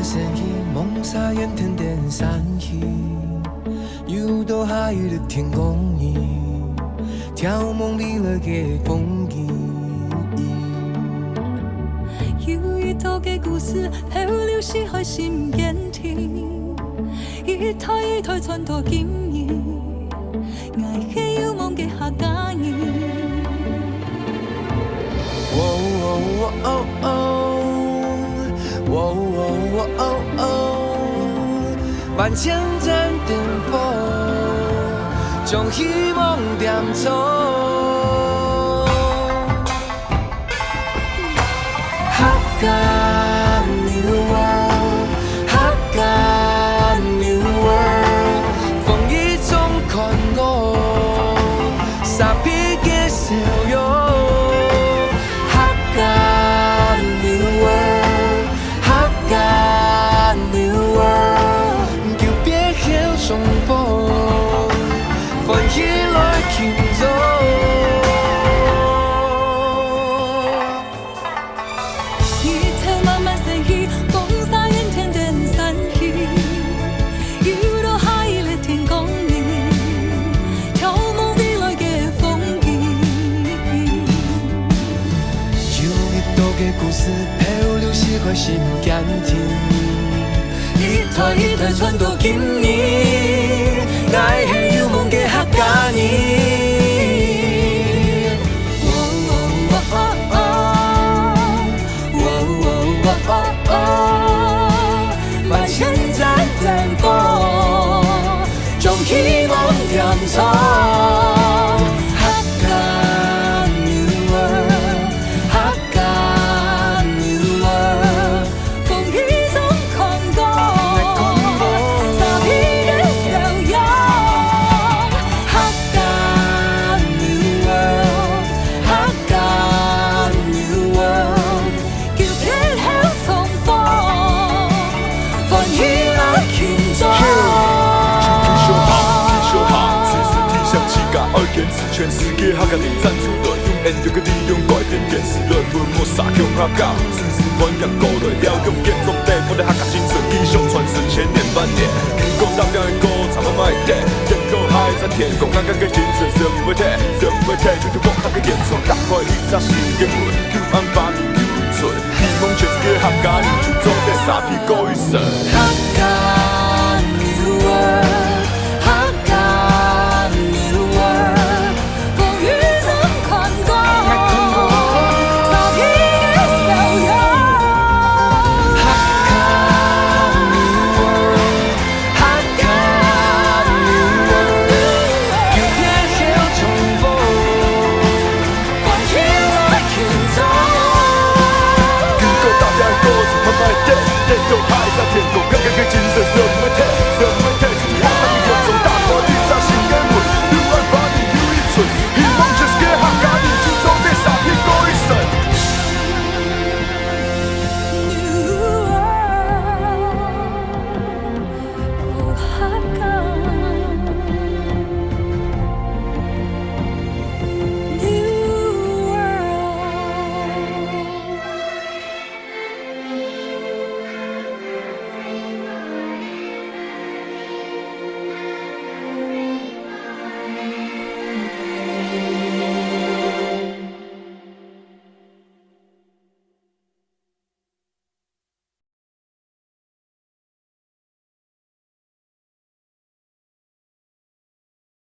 满身意，梦洒远腾的山溪，游到海的天空里，眺望未来的风景。有一套嘅故事，漂流是海心坚挺，一台一台船到今日，爱是有梦嘅客家人。万千盏灯火，将希望点出。Hakka New World, Hakka New World， 风雨中看我傻逼的笑容。Hakka New World, Hakka New World， 求别后重逢，欢喜来庆祝。故事漂流是我心坚挺，一台一台船到今日，爱是有梦的客家人。万千盏灯火，将希望点出。全世界客家人站出来，用演着个利用改变电视来吞没杀强客家，世事传扬古来了，用建筑地我的客家精神继续传承千年万年。经过大量的歌唱的麦地，天高海在天空，客家的精神谁不会听？谁不会听？就我那个演唱，打开一扎新的门，有安把你有存，希望全世界客家人就走在沙皮过一生。